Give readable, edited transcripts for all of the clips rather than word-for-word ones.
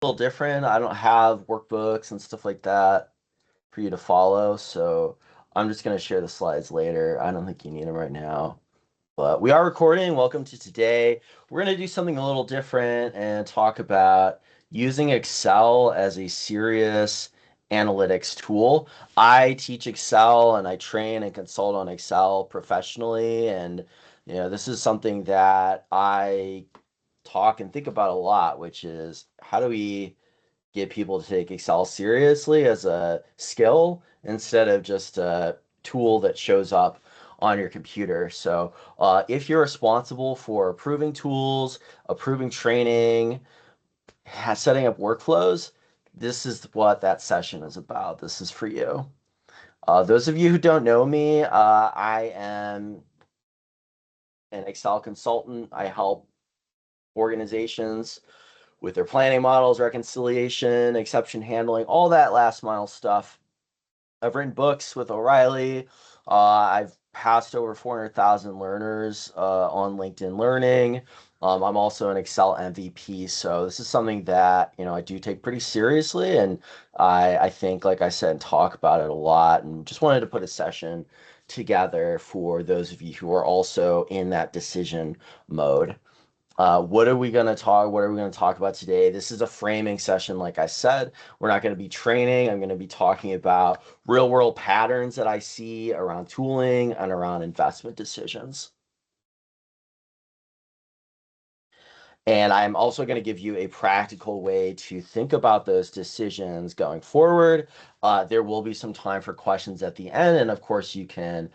little different. I don't have workbooks and stuff like that for you to follow, so I'm just going to share the slides later. I don't think you need them right now. But we are recording. Welcome to today. We're going to do something a little different and talk about using Excel as a serious analytics tool. I teach Excel and I train and consult on Excel professionally, and this is something that I talk and think about a lot, which is how do we get people to take Excel seriously as a skill instead of just a tool that shows up on your computer. So, if you're responsible for approving tools, approving training, setting up workflows, this is what that session is about. This is for you. Those of you who don't know me, I am an Excel consultant. I help organizations with their planning models, reconciliation, exception handling, all that last mile stuff. I've written books with O'Reilly. I've passed over 400,000 learners on LinkedIn Learning. I'm also an Excel MVP, so this is something that I do take pretty seriously, and I think, like I said, talk about it a lot, and just wanted to put a session together for those of you who are also in that decision mode. What are we going to talk about today? This is a framing session, like I said. We're not going to be training. I'm going to be talking about real world patterns that I see around tooling and around investment decisions. And I'm also going to give you a practical way to think about those decisions going forward. There will be some time for questions at the end. And of course, you can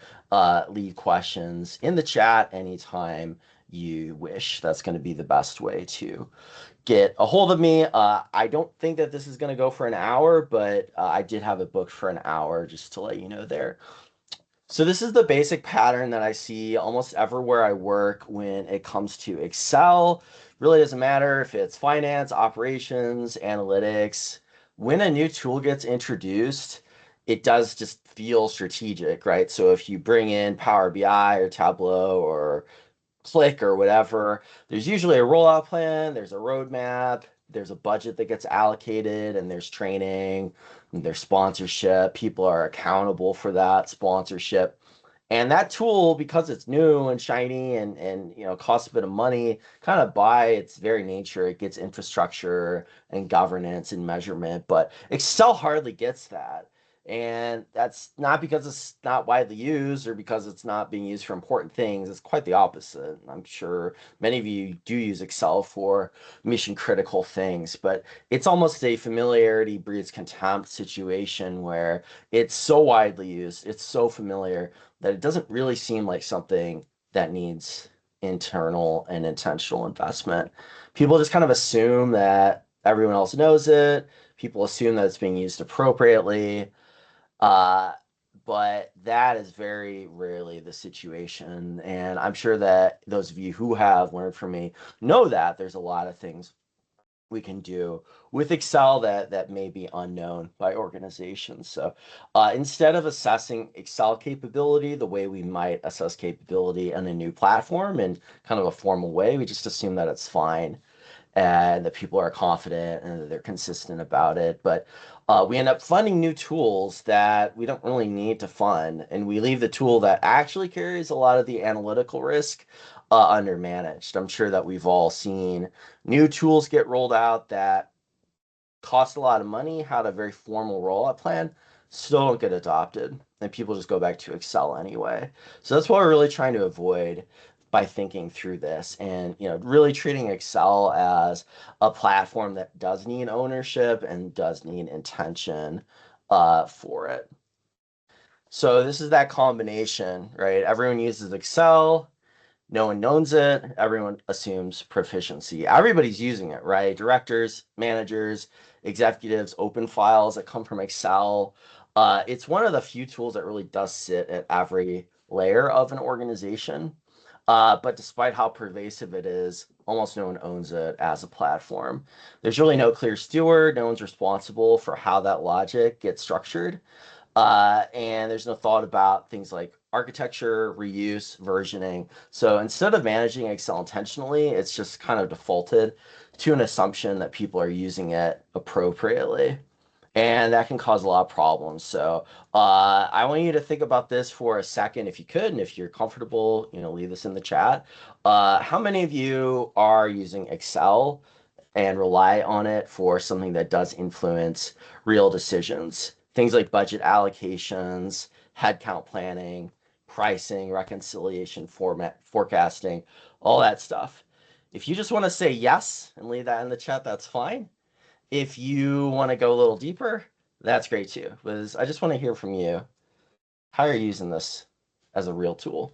leave questions in the chat anytime you wish. That's going to be the best way to get a hold of me. I don't think that this is going to go for an hour, but I did have it booked for an hour just to let you know there. So this is the basic pattern that I see almost everywhere I work when it comes to Excel. Really doesn't matter if it's finance, operations, analytics. When a new tool gets introduced, it does just feel strategic, right? So if you bring in Power BI or Tableau or Click or whatever, there's usually a rollout plan, there's a roadmap, there's a budget that gets allocated, and there's training, and there's sponsorship. People are accountable for that sponsorship. And that tool, because it's new and shiny and costs a bit of money, kind of by its very nature, it gets infrastructure and governance and measurement. But Excel hardly gets that. And that's not because it's not widely used or because it's not being used for important things. It's quite the opposite. I'm sure many of you do use Excel for mission critical things, but it's almost a familiarity breeds contempt situation where it's so widely used, it's so familiar that it doesn't really seem like something that needs internal and intentional investment. People just kind of assume that everyone else knows it. People assume that it's being used appropriately. Uh, but that is very rarely the situation. And I'm sure that those of you who have learned from me know that there's a lot of things we can do with Excel that may be unknown by organizations. So instead of assessing Excel capability the way we might assess capability in a new platform in kind of a formal way, we just assume that it's fine and that people are confident and that they're consistent about it. But we end up funding new tools that we don't really need to fund, and we leave the tool that actually carries a lot of the analytical risk undermanaged. I'm sure that we've all seen new tools get rolled out that cost a lot of money, had a very formal rollout plan, still don't get adopted, and people just go back to Excel anyway. So that's what we're really trying to avoid by thinking through this and really treating Excel as a platform that does need ownership and does need intention for it. So this is that combination, right? Everyone uses Excel. No one knows it. Everyone assumes proficiency. Everybody's using it, right? Directors, managers, executives, open files that come from Excel. It's one of the few tools that really does sit at every layer of an organization. But despite how pervasive it is, almost no one owns it as a platform. There's really no clear steward. No one's responsible for how that logic gets structured. And there's no thought about things like architecture, reuse, versioning. So instead of managing Excel intentionally, it's just kind of defaulted to an assumption that people are using it appropriately. And that can cause a lot of problems. So I want you to think about this for a second, if you could, and if you're comfortable, leave this in the chat. How many of you are using Excel and rely on it for something that does influence real decisions? Things like budget allocations, headcount planning, pricing, reconciliation, format, forecasting, all that stuff. If you just want to say yes and leave that in the chat, that's fine. If you want to go a little deeper, that's great too. Liz, I just want to hear from you. How are you using this as a real tool?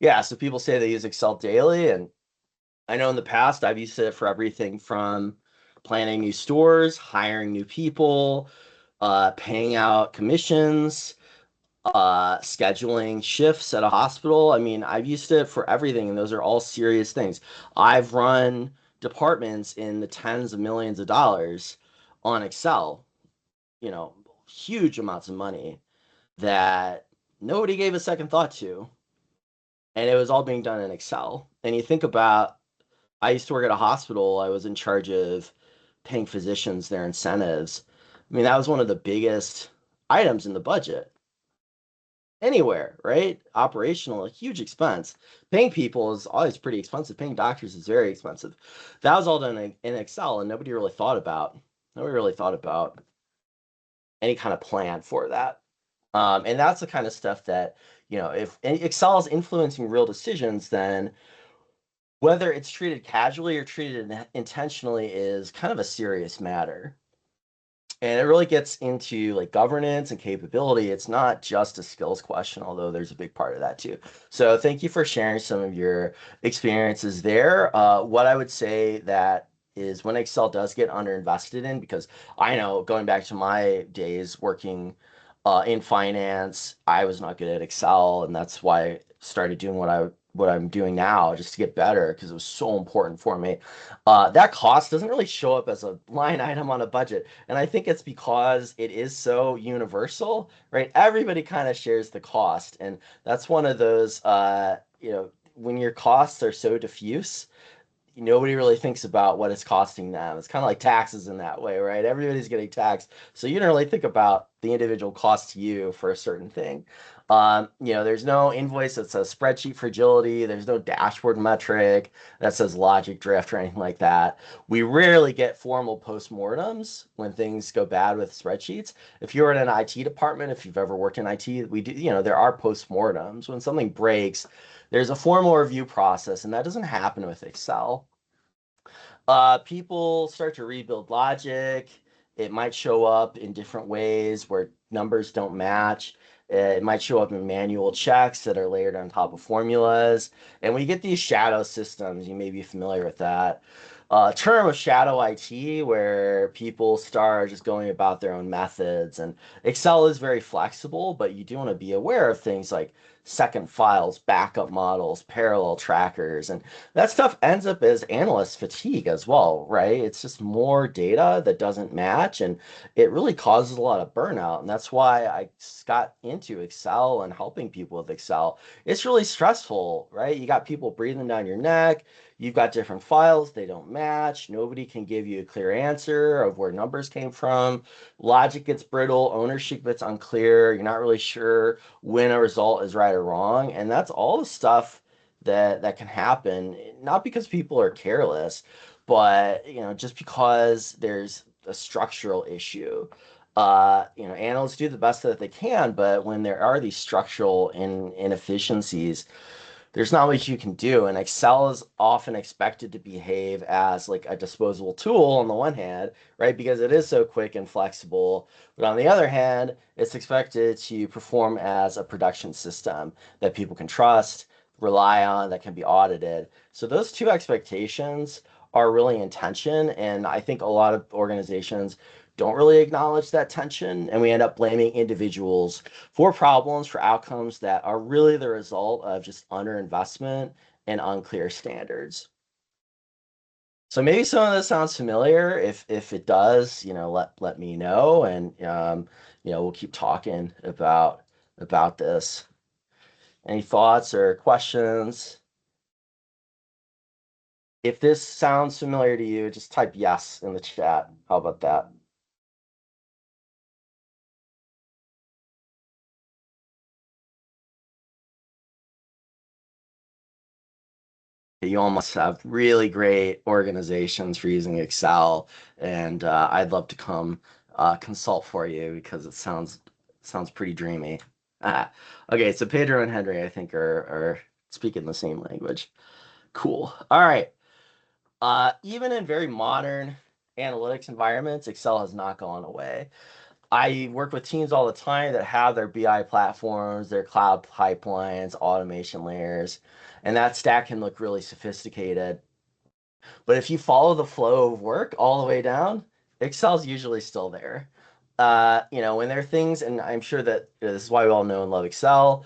Yeah, so people say they use Excel daily, and I know in the past I've used it for everything from planning new stores, hiring new people, paying out commissions, scheduling shifts at a hospital. I mean, I've used it for everything, and those are all serious things. I've run departments in the tens of millions of dollars on Excel, you know, huge amounts of money that nobody gave a second thought to. And it was all being done in Excel. And you think about, I used to work at a hospital. I was in charge of paying physicians their incentives. I mean, that was one of the biggest items in the budget anywhere, right? Operational, a huge expense. Paying people is always pretty expensive. Paying doctors is very expensive. That was all done in Excel, and nobody really thought about any kind of plan for that. And that's the kind of stuff that, if Excel is influencing real decisions, then whether it's treated casually or treated intentionally is kind of a serious matter. And it really gets into like governance and capability. It's not just a skills question, although there's a big part of that too. So thank you for sharing some of your experiences there. What I would say that is when Excel does get underinvested in, because I know going back to my days working in finance, I was not good at Excel, and that's why I started doing what I'm doing now just to get better because it was so important for me. That cost doesn't really show up as a line item on a budget. And I think it's because it is so universal, right? Everybody kind of shares the cost. And that's one of those, when your costs are so diffuse, nobody really thinks about what it's costing them. It's kind of like taxes in that way, right? Everybody's getting taxed. So you don't really think about the individual cost to you for a certain thing. There's no invoice that says spreadsheet fragility. There's no dashboard metric that says logic drift or anything like that. We rarely get formal postmortems when things go bad with spreadsheets. If you're in an IT department, if you've ever worked in IT, we do, there are postmortems. When something breaks, there's a formal review process, and that doesn't happen with Excel. People start to rebuild logic. It might show up in different ways where numbers don't match. It might show up in manual checks that are layered on top of formulas. And we get these shadow systems. You may be familiar with that. Term of shadow IT, where people start just going about their own methods. And Excel is very flexible, but you do want to be aware of things like second files, backup models, parallel trackers, and that stuff ends up as analyst fatigue as well, right? It's just more data that doesn't match, and it really causes a lot of burnout. And that's why I got into Excel and helping people with Excel. It's really stressful, right? You got people breathing down your neck. You've got different files, they don't match. Nobody can give you a clear answer of where numbers came from. Logic gets brittle, ownership gets unclear. You're not really sure when a result is right or wrong. And that's all the stuff that can happen, not because people are careless, but just because there's a structural issue. Analysts do the best that they can, but when there are these structural inefficiencies, there's not much you can do. And Excel is often expected to behave as like a disposable tool on the one hand, right? Because it is so quick and flexible. But on the other hand, it's expected to perform as a production system that people can trust, rely on, that can be audited. So those two expectations are really in tension. And I think a lot of organizations don't really acknowledge that tension, and we end up blaming individuals for problems, for outcomes that are really the result of just underinvestment and unclear standards. So maybe some of this sounds familiar. If it does, let me know, and we'll keep talking about this. Any thoughts or questions? If this sounds familiar to you, just type yes in the chat. How about that? You all must have really great organizations for using Excel, and I'd love to come consult for you because it sounds pretty dreamy. Ah, okay, so Pedro and Henry, I think, are speaking the same language. Cool. All right. Even in very modern analytics environments, Excel has not gone away. I work with teams all the time that have their BI platforms, their cloud pipelines, automation layers, and that stack can look really sophisticated. But if you follow the flow of work all the way down, Excel's usually still there. When there are things, and I'm sure that this is why we all know and love Excel,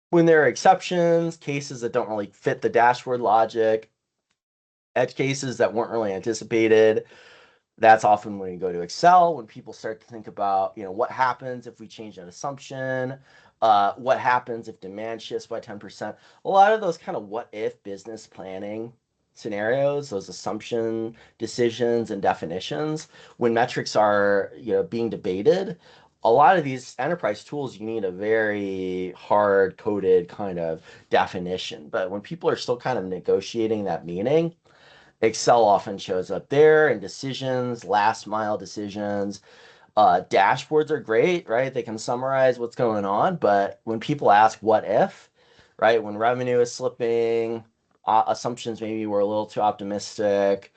when there are exceptions, cases that don't really fit the dashboard logic, edge cases that weren't really anticipated, that's often when you go to Excel, when people start to think about, what happens if we change an assumption, what happens if demand shifts by 10%. A lot of those kind of what if business planning scenarios, those assumption decisions and definitions, when metrics are, being debated, a lot of these enterprise tools, you need a very hard coded kind of definition. But when people are still kind of negotiating that meaning, Excel often shows up there and decisions, last mile decisions. Dashboards are great, right? They can summarize what's going on, but when people ask what if, right? When revenue is slipping, assumptions maybe were a little too optimistic,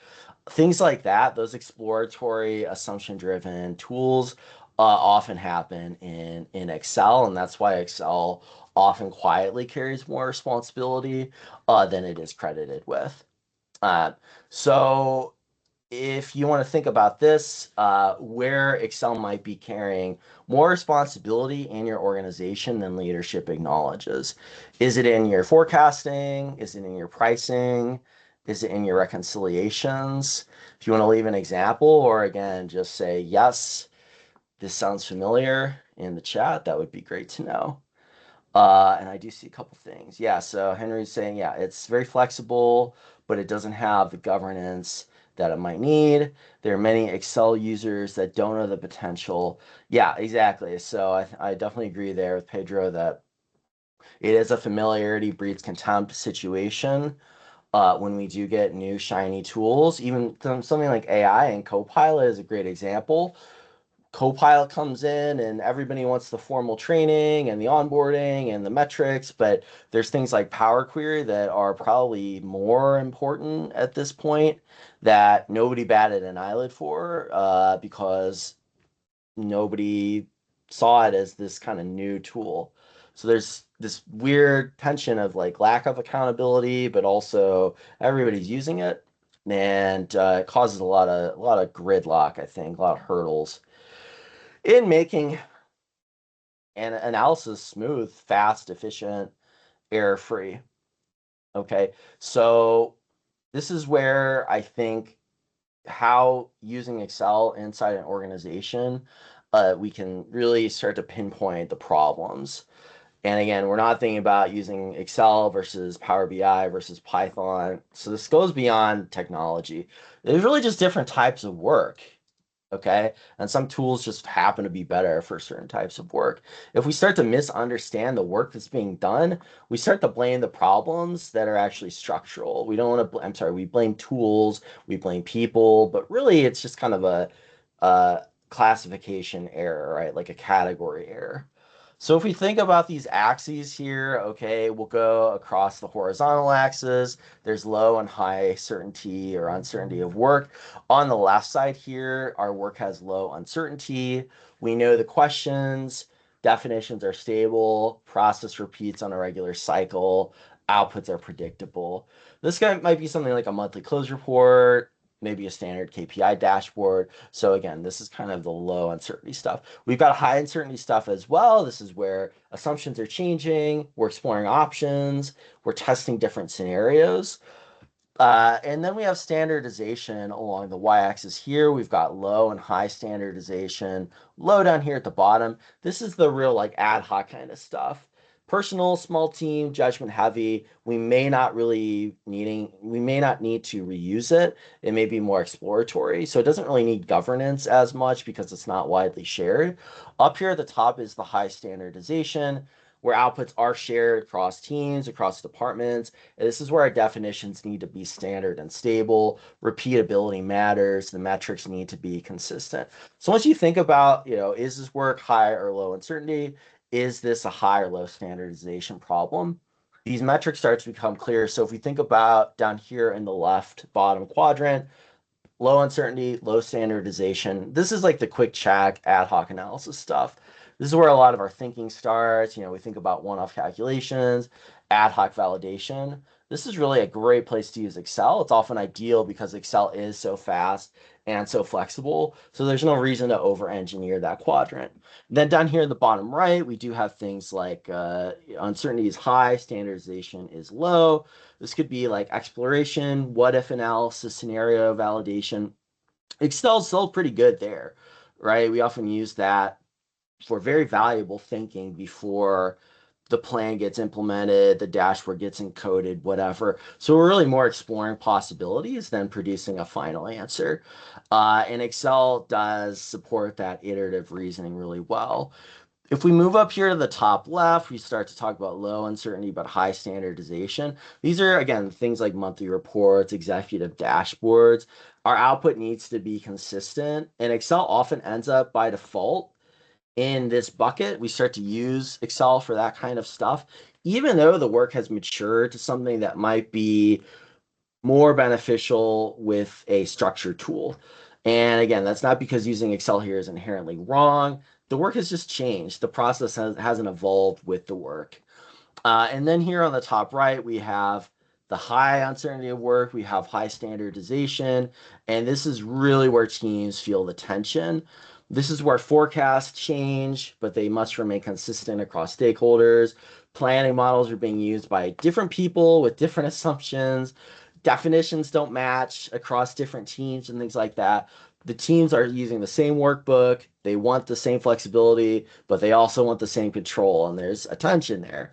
things like that, those exploratory assumption driven tools often happen in Excel, and that's why Excel often quietly carries more responsibility than it is credited with. Uh, so if you want to think about this, where Excel might be carrying more responsibility in your organization than leadership acknowledges. Is it in your forecasting? Is it in your pricing? Is it in your reconciliations? If you want to leave an example, or again, just say, yes, this sounds familiar in the chat, that would be great to know. And I do see a couple things. Yeah, so Henry's saying, yeah, it's very flexible, but it doesn't have the governance that it might need. There are many Excel users that don't know the potential. Yeah, exactly. So I definitely agree there with Pedro that it is a familiarity breeds contempt situation. When we do get new shiny tools, even something like AI and Copilot is a great example. Copilot comes in and everybody wants the formal training and the onboarding and the metrics, but there's things like Power Query that are probably more important at this point that nobody batted an eyelid for because nobody saw it as this kind of new tool. So there's this weird tension of like lack of accountability, but also everybody's using it, and it causes a lot of gridlock, I think, a lot of hurdles in making an analysis smooth, fast, efficient, error free. Okay. So this is where I think how using Excel inside an organization, we can really start to pinpoint the problems. And again, we're not thinking about using Excel versus Power BI versus Python. So this goes beyond technology. There's really just different types of work. Okay. And some tools just happen to be better for certain types of work. If we start to misunderstand the work that's being done, we start to blame the problems that are actually structural. We don't want to, I'm sorry, we blame tools, we blame people, but really it's just kind of a classification error, right? Like a category error. So if we think about these axes here, okay, we'll go across the horizontal axis. There's low and high certainty or uncertainty of work. On the left side here, our work has low uncertainty. We know the questions, definitions are stable, process repeats on a regular cycle, outputs are predictable. This guy might be something like a monthly close report, maybe a standard KPI dashboard. So again, this is kind of the low uncertainty stuff. We've got high uncertainty stuff as well. This is where assumptions are changing, we're exploring options, we're testing different scenarios. And then we have standardization along the y-axis here. We've got low and high standardization. Low down here at the bottom. This is the real like ad hoc kind of stuff. Personal, small team, judgment heavy. We may not need to reuse it. It may be more exploratory. So it doesn't really need governance as much because it's not widely shared. Up here at the top is the high standardization, where outputs are shared across teams, across departments. And this is where our definitions need to be standard and stable. Repeatability matters. The metrics need to be consistent. So once you think about, is this work high or low uncertainty? Is this a high or low standardization problem? These metrics start to become clear. So if we think about down here in the left bottom quadrant, low uncertainty, low standardization. This is like the quick check ad hoc analysis stuff. This is where a lot of our thinking starts. We think about one-off calculations, ad hoc validation. This is really a great place to use Excel. It's often ideal because Excel is so fast and so flexible. So there's no reason to over-engineer that quadrant. Then down here in the bottom right, we do have things like uncertainty is high, standardization is low. This could be like exploration, what if analysis, scenario validation. Excel's still pretty good there, right? We often use that for very valuable thinking before the plan gets implemented, the dashboard gets encoded, whatever. So we're really more exploring possibilities than producing a final answer. And Excel does support that iterative reasoning really well. If we move up here to the top left, we start to talk about low uncertainty but high standardization. These are, again, things like monthly reports, executive dashboards. Our output needs to be consistent, and Excel often ends up by default in this bucket. We start to use Excel for that kind of stuff, even though the work has matured to something that might be more beneficial with a structured tool. And again, that's not because using Excel here is inherently wrong. The work has just changed. The process hasn't evolved with the work. And then here on the top right, we have the high uncertainty of work, we have high standardization, and this is really where teams feel the tension. This is where forecasts change, but they must remain consistent across stakeholders. Planning models are being used by different people with different assumptions. Definitions don't match across different teams and things like that. The teams are using the same workbook. They want the same flexibility, but they also want the same control, and there's a tension there.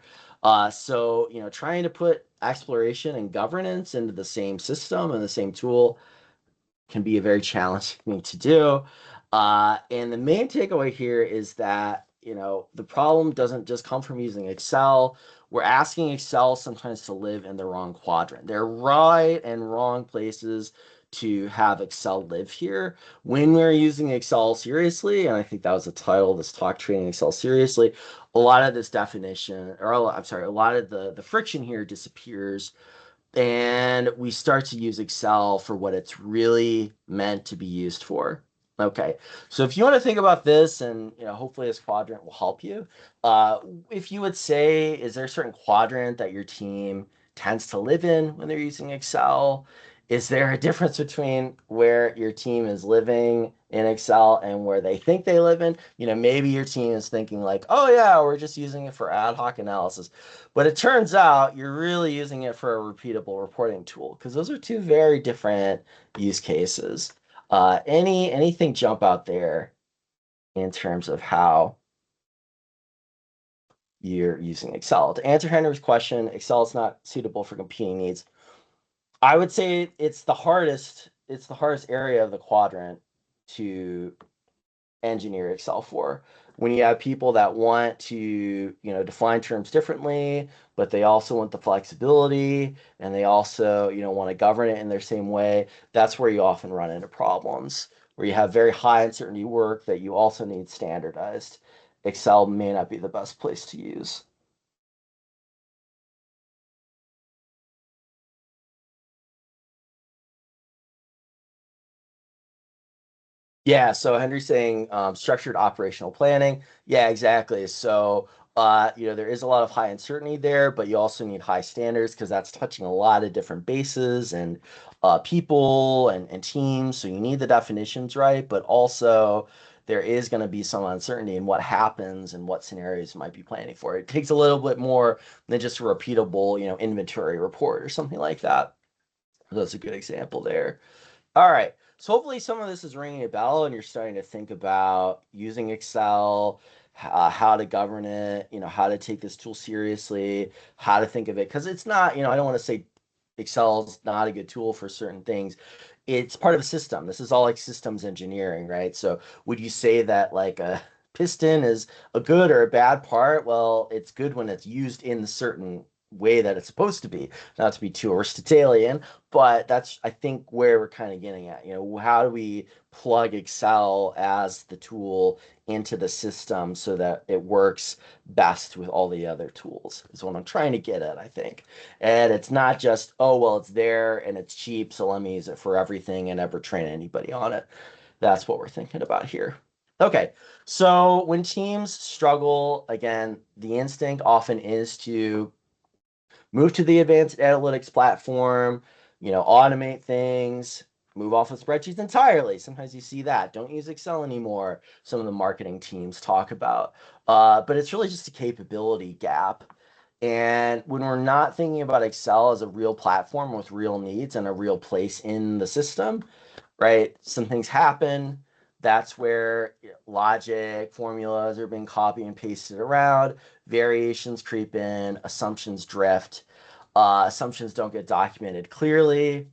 So, trying to put exploration and governance into the same system and the same tool can be a very challenging thing to do. And the main takeaway here is that, the problem doesn't just come from using Excel. We're asking Excel sometimes to live in the wrong quadrant. There are right and wrong places to have Excel live here. When we're using Excel seriously, and I think that was the title of this talk, Treating Excel Seriously, a lot of this definition, or I'm sorry, a lot of the friction here disappears, and we start to use Excel for what it's really meant to be used for. Okay, so if you want to think about this, and hopefully this quadrant will help you. Uh, if you would say, is there a certain quadrant that your team tends to live in when they're using Excel? Is there a difference between where your team is living in Excel and where they think they live in? Maybe your team is thinking like, oh yeah, we're just using it for ad hoc analysis. But it turns out you're really using it for a repeatable reporting tool because those are two very different use cases. Anything jump out there in terms of how you're using Excel? To answer Henry's question, Excel is not suitable for competing needs. I would say it's the hardest area of the quadrant to engineer Excel for. When you have people that want to, define terms differently, but they also want the flexibility and they also, want to govern it in their same way, that's where you often run into problems, where you have very high uncertainty work that you also need standardized. Excel may not be the best place to use. Yeah, so Henry's saying structured operational planning. Yeah, exactly. So, there is a lot of high uncertainty there, but you also need high standards because that's touching a lot of different bases and people and teams. So you need the definitions right, but also there is going to be some uncertainty in what happens and what scenarios you might be planning for. It takes a little bit more than just a repeatable, inventory report or something like that. That's a good example there. All right. So hopefully some of this is ringing a bell and you're starting to think about using Excel, how to govern it, how to take this tool seriously, how to think of it. Because it's not, I don't want to say Excel's not a good tool for certain things. It's part of a system. This is all like systems engineering, right? So would you say that like a piston is a good or a bad part? Well, it's good when it's used in the certain way that it's supposed to be, not to be too Aristotelian, but that's, I think, where we're kind of getting at. How do we plug Excel as the tool into the system so that it works best with all the other tools, is what I'm trying to get at, I think. And it's not just, oh, well, it's there and it's cheap, so let me use it for everything and never train anybody on it. That's what we're thinking about here. Okay, so when teams struggle, again, the instinct often is to move to the advanced analytics platform, automate things, move off of spreadsheets entirely. Sometimes you see that. Don't use Excel anymore. Some of the marketing teams talk about. But it's really just a capability gap. And when we're not thinking about Excel as a real platform with real needs and a real place in the system, right? Some things happen. That's where logic, formulas are being copied and pasted around, variations creep in, assumptions drift, assumptions don't get documented clearly.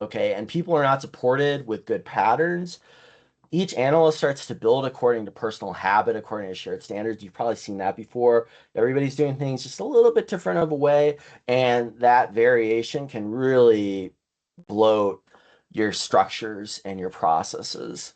Okay, and people are not supported with good patterns. Each analyst starts to build according to personal habit, according to shared standards. You've probably seen that before. Everybody's doing things just a little bit different of a way, and that variation can really bloat your structures and your processes.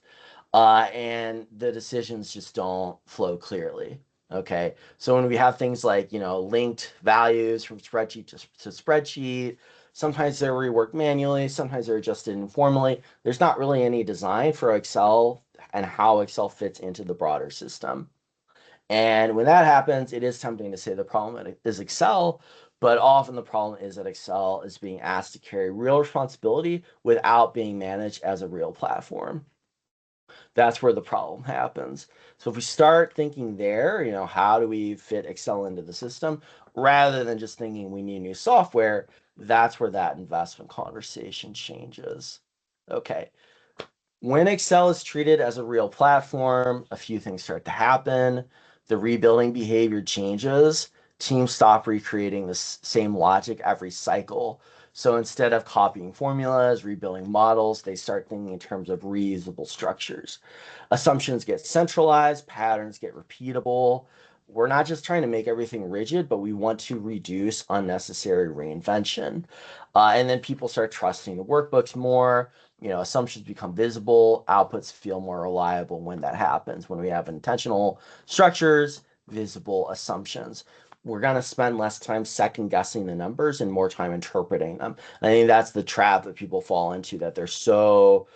And the decisions just don't flow clearly. Okay, so when we have things like, linked values from spreadsheet to spreadsheet, sometimes they're reworked manually, sometimes they're adjusted informally. There's not really any design for Excel and how Excel fits into the broader system. And when that happens, it is tempting to say the problem is Excel, but often the problem is that Excel is being asked to carry real responsibility without being managed as a real platform. That's where the problem happens. So if we start thinking there, how do we fit Excel into the system rather than just thinking we need new software, that's where that investment conversation changes. Okay. When Excel is treated as a real platform, a few things start to happen. The rebuilding behavior changes. Teams stop recreating the same logic every cycle. So instead of copying formulas, rebuilding models, they start thinking in terms of reusable structures. Assumptions get centralized, patterns get repeatable. We're not just trying to make everything rigid, but we want to reduce unnecessary reinvention. And then people start trusting the workbooks more. Assumptions become visible, outputs feel more reliable when that happens. When we have intentional structures, visible assumptions, we're going to spend less time second guessing the numbers and more time interpreting them. I think that's the trap that people fall into, that they're so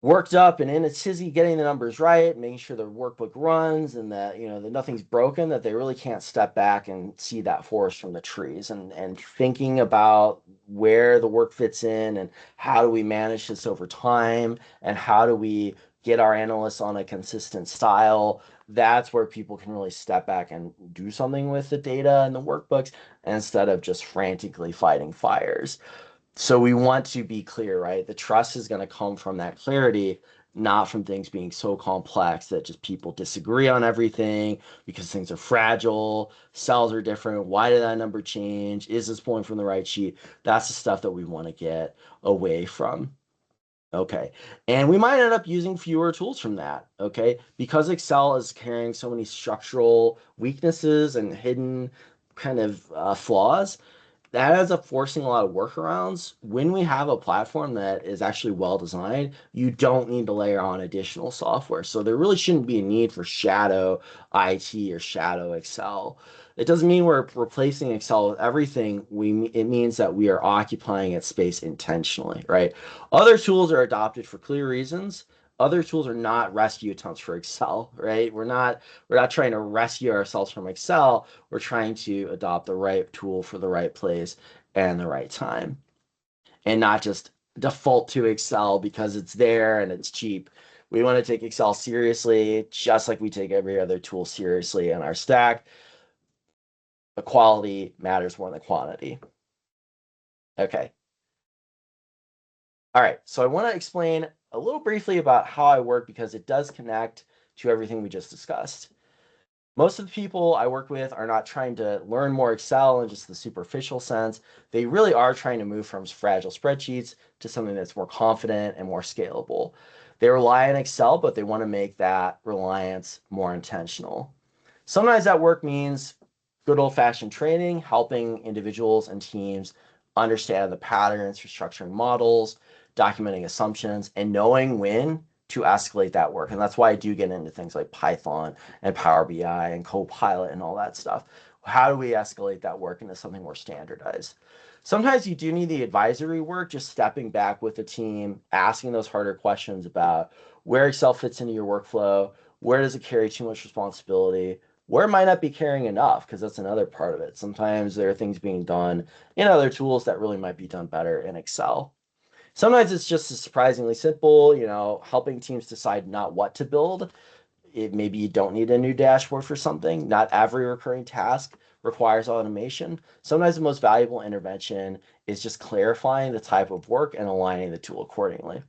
worked up and in a tizzy getting the numbers right, making sure the workbook runs and that that nothing's broken, that they really can't step back and see that forest from the trees, and thinking about where the work fits in and how do we manage this over time and how do we get our analysts on a consistent style. That's where people can really step back and do something with the data and the workbooks instead of just frantically fighting fires. So we want to be clear, right? The trust is going to come from that clarity, not from things being so complex that just people disagree on everything because things are fragile, cells are different. Why did that number change? Is this pulling from the right sheet? That's the stuff that we want to get away from. Okay. And we might end up using fewer tools from that. Okay. Because Excel is carrying so many structural weaknesses and hidden kind of flaws, that ends up forcing a lot of workarounds. When we have a platform that is actually well designed, you don't need to layer on additional software. So there really shouldn't be a need for shadow IT or shadow Excel. It doesn't mean we're replacing Excel with everything. It means that we are occupying its space intentionally, right? Other tools are adopted for clear reasons. Other tools are not rescue attempts for Excel, right? We're not trying to rescue ourselves from Excel. We're trying to adopt the right tool for the right place and the right time, and not just default to Excel because it's there and it's cheap. We want to take Excel seriously, just like we take every other tool seriously in our stack. The quality matters more than quantity. Okay. All right. So I want to explain a little briefly about how I work because it does connect to everything we just discussed. Most of the people I work with are not trying to learn more Excel in just the superficial sense. They really are trying to move from fragile spreadsheets to something that's more confident and more scalable. They rely on Excel, but they want to make that reliance more intentional. Sometimes that work means good old-fashioned training, helping individuals and teams understand the patterns for structuring models, documenting assumptions, and knowing when to escalate that work. And that's why I do get into things like Python and Power BI and Copilot and all that stuff. How do we escalate that work into something more standardized? Sometimes you do need the advisory work, just stepping back with the team, asking those harder questions about where Excel fits into your workflow, where does it carry too much responsibility, where it might not be carrying enough, because that's another part of it. Sometimes there are things being done in other tools that really might be done better in Excel. Sometimes it's just surprisingly simple, helping teams decide not what to build. Maybe you don't need a new dashboard for something. Not every recurring task requires automation. Sometimes the most valuable intervention is just clarifying the type of work and aligning the tool accordingly.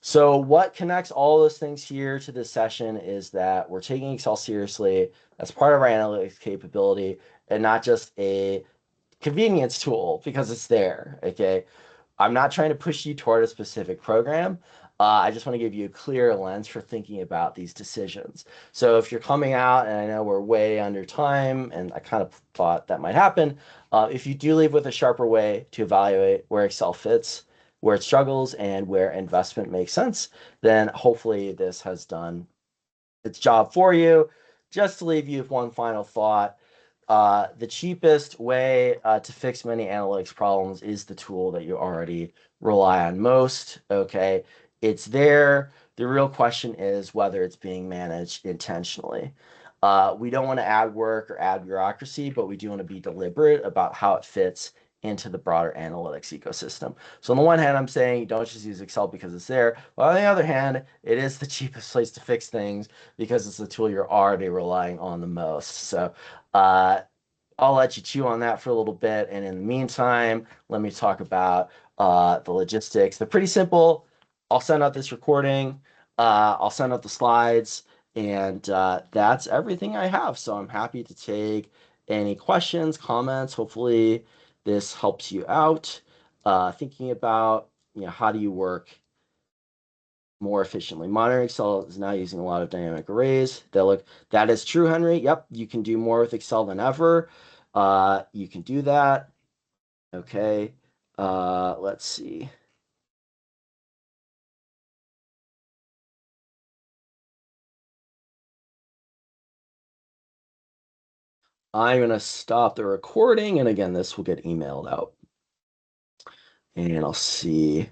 So what connects all those things here to this session is that we're taking Excel seriously as part of our analytics capability and not just a convenience tool because it's there, okay? I'm not trying to push you toward a specific program. I just want to give you a clear lens for thinking about these decisions. So if you're coming out, and I know we're way under time, and I kind of thought that might happen, if you do leave with a sharper way to evaluate where Excel fits, where it struggles, and where investment makes sense, then hopefully this has done its job for you. Just to leave you with one final thought, the cheapest way to fix many analytics problems is the tool that you already rely on most. Okay, it's there. The real question is whether it's being managed intentionally. We don't want to add work or add bureaucracy, but we do want to be deliberate about how it fits into the broader analytics ecosystem. So on the one hand, I'm saying don't just use Excel because it's there. But on the other hand, it is the cheapest place to fix things because it's the tool you're already relying on the most. So uh, I'll let you chew on that for a little bit. And in the meantime, let me talk about the logistics. They're pretty simple. I'll send out this recording. I'll send out the slides. And that's everything I have. So I'm happy to take any questions, comments. Hopefully this helps you out. Thinking about, how do you work more efficiently. Modern Excel is now using a lot of dynamic arrays. That is true, Henry. Yep, you can do more with Excel than ever. You can do that. Okay. Let's see. I'm going to stop the recording. And again, this will get emailed out. And I'll see.